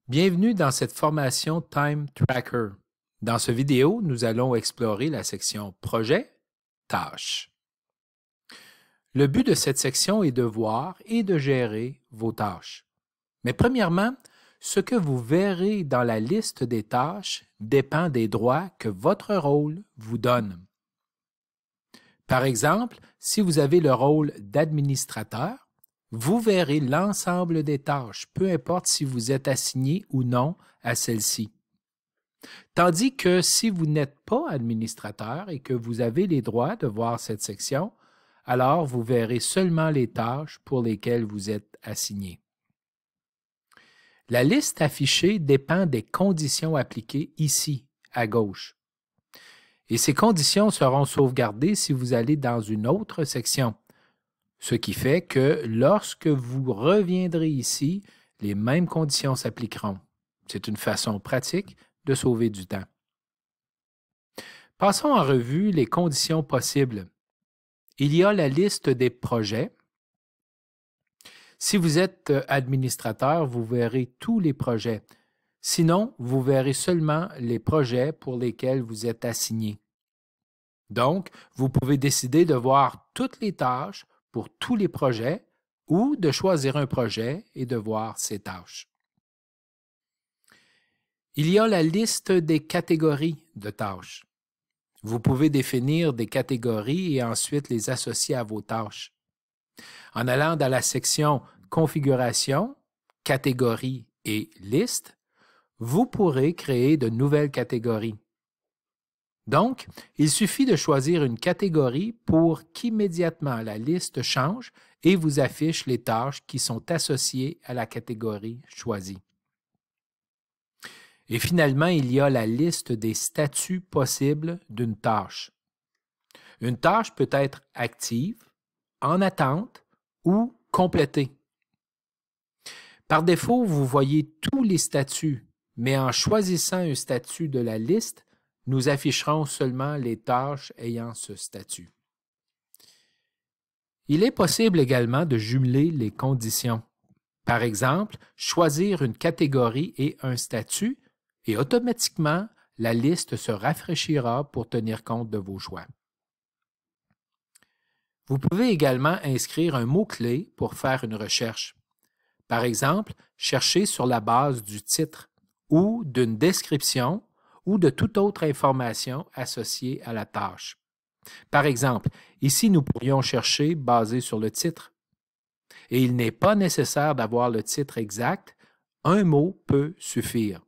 Bienvenue dans cette formation Time Tracker. Dans cette vidéo, nous allons explorer la section Projet, Tâches. Le but de cette section est de voir et de gérer vos tâches. Mais premièrement, ce que vous verrez dans la liste des tâches dépend des droits que votre rôle vous donne. Par exemple, si vous avez le rôle d'administrateur, vous verrez l'ensemble des tâches, peu importe si vous êtes assigné ou non à celle-ci. Tandis que si vous n'êtes pas administrateur et que vous avez les droits de voir cette section, alors vous verrez seulement les tâches pour lesquelles vous êtes assigné. La liste affichée dépend des conditions appliquées ici, à gauche. Et ces conditions seront sauvegardées si vous allez dans une autre section. Ce qui fait que lorsque vous reviendrez ici, les mêmes conditions s'appliqueront. C'est une façon pratique de sauver du temps. Passons en revue les conditions possibles. Il y a la liste des projets. Si vous êtes administrateur, vous verrez tous les projets. Sinon, vous verrez seulement les projets pour lesquels vous êtes assigné. Donc, vous pouvez décider de voir toutes les tâches pour tous les projets ou de choisir un projet et de voir ses tâches. Il y a la liste des catégories de tâches. Vous pouvez définir des catégories et ensuite les associer à vos tâches. En allant dans la section Configuration, Catégories et Liste, vous pourrez créer de nouvelles catégories. Donc, il suffit de choisir une catégorie pour qu'immédiatement la liste change et vous affiche les tâches qui sont associées à la catégorie choisie. Et finalement, il y a la liste des statuts possibles d'une tâche. Une tâche peut être active, en attente ou complétée. Par défaut, vous voyez tous les statuts, mais en choisissant un statut de la liste, nous afficherons seulement les tâches ayant ce statut. Il est possible également de jumeler les conditions. Par exemple, choisir une catégorie et un statut, et automatiquement, la liste se rafraîchira pour tenir compte de vos choix. Vous pouvez également inscrire un mot-clé pour faire une recherche. Par exemple, chercher sur la base du titre ou d'une description ou de toute autre information associée à la tâche. Par exemple, ici, nous pourrions chercher basé sur le titre. Et il n'est pas nécessaire d'avoir le titre exact, un mot peut suffire.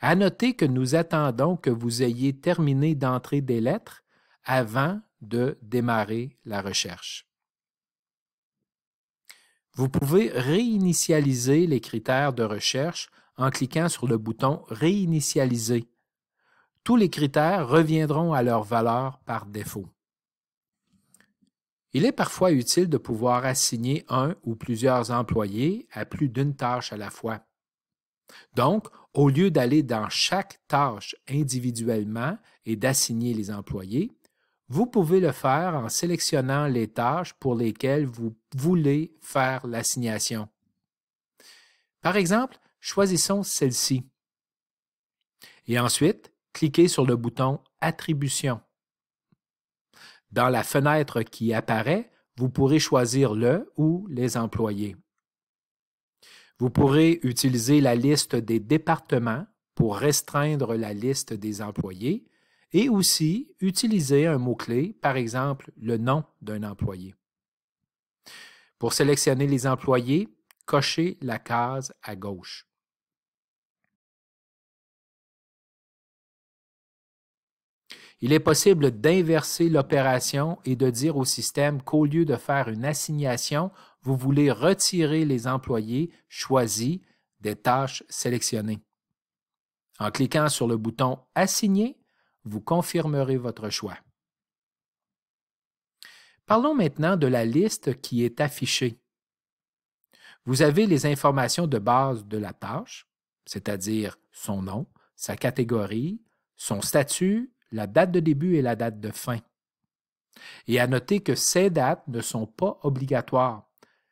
À noter que nous attendons que vous ayez terminé d'entrer des lettres avant de démarrer la recherche. Vous pouvez réinitialiser les critères de recherche en cliquant sur le bouton « Réinitialiser ». Tous les critères reviendront à leur valeur par défaut. Il est parfois utile de pouvoir assigner un ou plusieurs employés à plus d'une tâche à la fois. Donc, au lieu d'aller dans chaque tâche individuellement et d'assigner les employés, vous pouvez le faire en sélectionnant les tâches pour lesquelles vous voulez faire l'assignation. Par exemple, choisissons celle-ci. Et ensuite, cliquez sur le bouton « Attribution ». Dans la fenêtre qui apparaît, vous pourrez choisir le ou les employés. Vous pourrez utiliser la liste des départements pour restreindre la liste des employés et aussi utiliser un mot-clé, par exemple le nom d'un employé. Pour sélectionner les employés, cochez la case à gauche. Il est possible d'inverser l'opération et de dire au système qu'au lieu de faire une assignation, vous voulez retirer les employés choisis des tâches sélectionnées. En cliquant sur le bouton « Assigner », vous confirmerez votre choix. Parlons maintenant de la liste qui est affichée. Vous avez les informations de base de la tâche, c'est-à-dire son nom, sa catégorie, son statut, la date de début et la date de fin. Et à noter que ces dates ne sont pas obligatoires.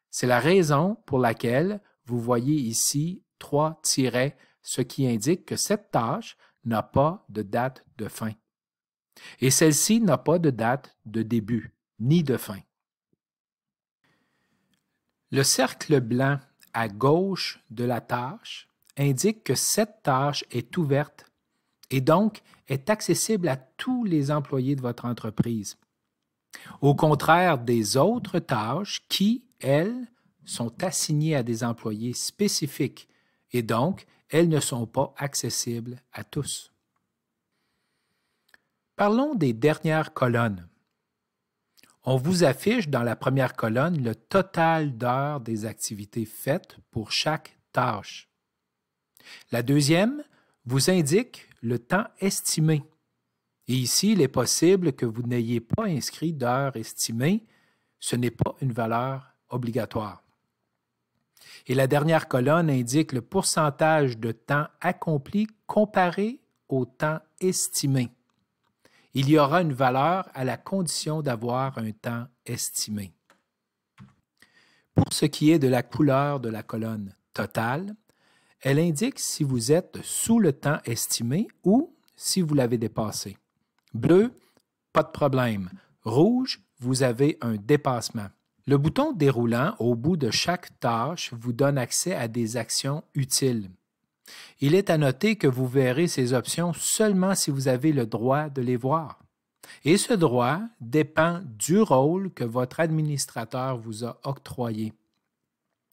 C'est la raison pour laquelle vous voyez ici trois tirets, ce qui indique que cette tâche n'a pas de date de fin. Et celle-ci n'a pas de date de début ni de fin. Le cercle blanc à gauche de la tâche indique que cette tâche est ouverte et donc est accessible à tous les employés de votre entreprise. Au contraire des autres tâches qui, elles, sont assignées à des employés spécifiques et donc elles ne sont pas accessibles à tous. Parlons des dernières colonnes. On vous affiche dans la première colonne le total d'heures des activités faites pour chaque tâche. La deuxième vous indique le temps estimé. Et ici, il est possible que vous n'ayez pas inscrit d'heures estimées. Ce n'est pas une valeur obligatoire. Et la dernière colonne indique le pourcentage de temps accompli comparé au temps estimé. Il y aura une valeur à la condition d'avoir un temps estimé. Pour ce qui est de la couleur de la colonne totale, elle indique si vous êtes sous le temps estimé ou si vous l'avez dépassé. Bleu, pas de problème. Rouge, vous avez un dépassement. Le bouton déroulant au bout de chaque tâche vous donne accès à des actions utiles. Il est à noter que vous verrez ces options seulement si vous avez le droit de les voir. Et ce droit dépend du rôle que votre administrateur vous a octroyé.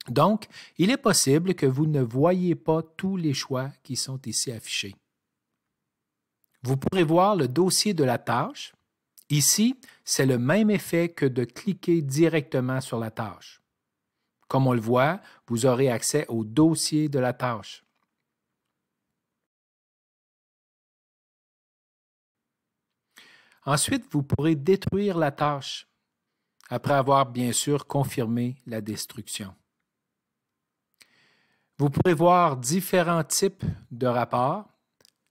Donc, il est possible que vous ne voyez pas tous les choix qui sont ici affichés. Vous pourrez voir le dossier de la tâche. Ici, c'est le même effet que de cliquer directement sur la tâche. Comme on le voit, vous aurez accès au dossier de la tâche. Ensuite, vous pourrez détruire la tâche après avoir bien sûr confirmé la destruction. Vous pourrez voir différents types de rapports.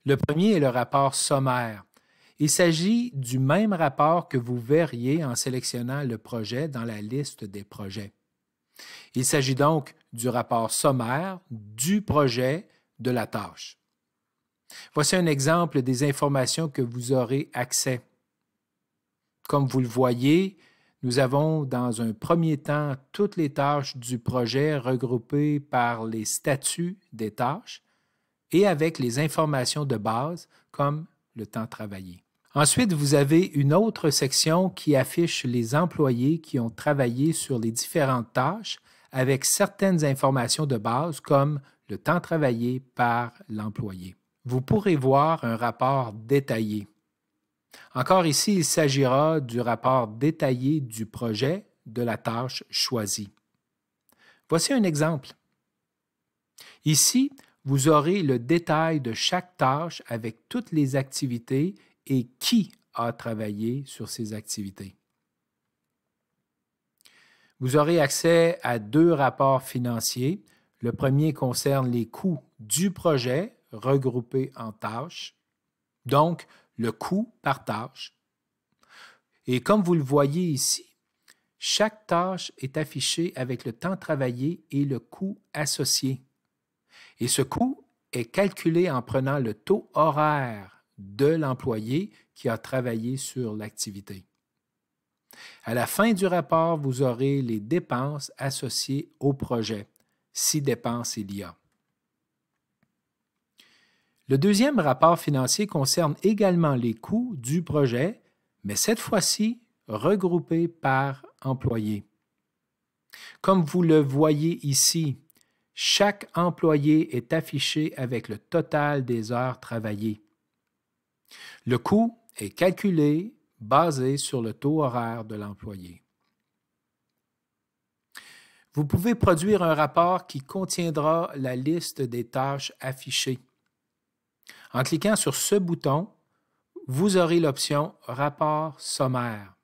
Le premier est le rapport sommaire. Il s'agit du même rapport que vous verriez en sélectionnant le projet dans la liste des projets. Il s'agit donc du rapport sommaire du projet de la tâche. Voici un exemple des informations que vous aurez accès. Comme vous le voyez, nous avons dans un premier temps toutes les tâches du projet regroupées par les statuts des tâches et avec les informations de base comme le temps travaillé. Ensuite, vous avez une autre section qui affiche les employés qui ont travaillé sur les différentes tâches avec certaines informations de base comme le temps travaillé par l'employé. Vous pourrez voir un rapport détaillé. Encore ici, il s'agira du rapport détaillé du projet de la tâche choisie. Voici un exemple. Ici, vous aurez le détail de chaque tâche avec toutes les activités et qui a travaillé sur ces activités. Vous aurez accès à deux rapports financiers. Le premier concerne les coûts du projet regroupés en tâches, donc le coût par tâche. Et comme vous le voyez ici, chaque tâche est affichée avec le temps travaillé et le coût associé. Et ce coût est calculé en prenant le taux horaire de l'employé qui a travaillé sur l'activité. À la fin du rapport, vous aurez les dépenses associées au projet, si dépenses il y a. Le deuxième rapport financier concerne également les coûts du projet, mais cette fois-ci regroupés par employé. Comme vous le voyez ici, chaque employé est affiché avec le total des heures travaillées. Le coût est calculé basé sur le taux horaire de l'employé. Vous pouvez produire un rapport qui contiendra la liste des tâches affichées. En cliquant sur ce bouton, vous aurez l'option « Rapport sommaire ».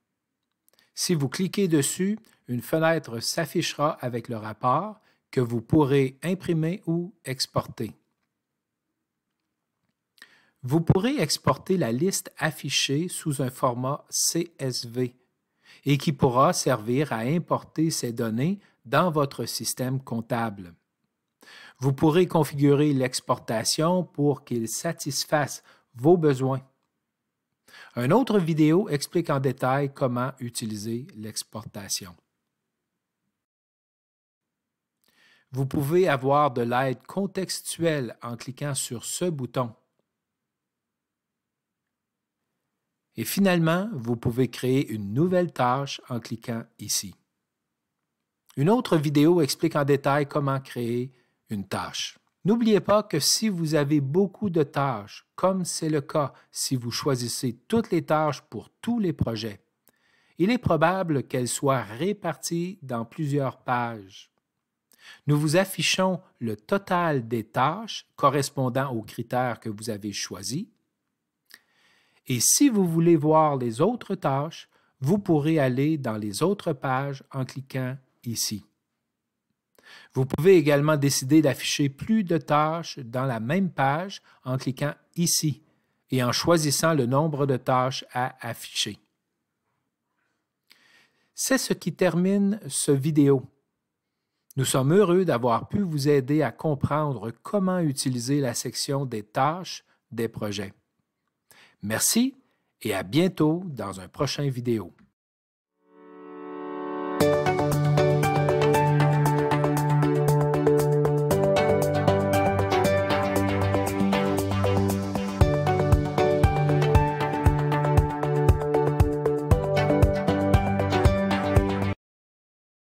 Si vous cliquez dessus, une fenêtre s'affichera avec le rapport que vous pourrez imprimer ou exporter. Vous pourrez exporter la liste affichée sous un format CSV et qui pourra servir à importer ces données dans votre système comptable. Vous pourrez configurer l'exportation pour qu'il satisfasse vos besoins. Une autre vidéo explique en détail comment utiliser l'exportation. Vous pouvez avoir de l'aide contextuelle en cliquant sur ce bouton. Et finalement, vous pouvez créer une nouvelle tâche en cliquant ici. Une autre vidéo explique en détail comment créer une tâche. N'oubliez pas que si vous avez beaucoup de tâches, comme c'est le cas si vous choisissez toutes les tâches pour tous les projets, il est probable qu'elles soient réparties dans plusieurs pages. Nous vous affichons le total des tâches correspondant aux critères que vous avez choisis. Et si vous voulez voir les autres tâches, vous pourrez aller dans les autres pages en cliquant ici. Vous pouvez également décider d'afficher plus de tâches dans la même page en cliquant ici et en choisissant le nombre de tâches à afficher. C'est ce qui termine cette vidéo. Nous sommes heureux d'avoir pu vous aider à comprendre comment utiliser la section des tâches des projets. Merci et à bientôt dans un prochain vidéo.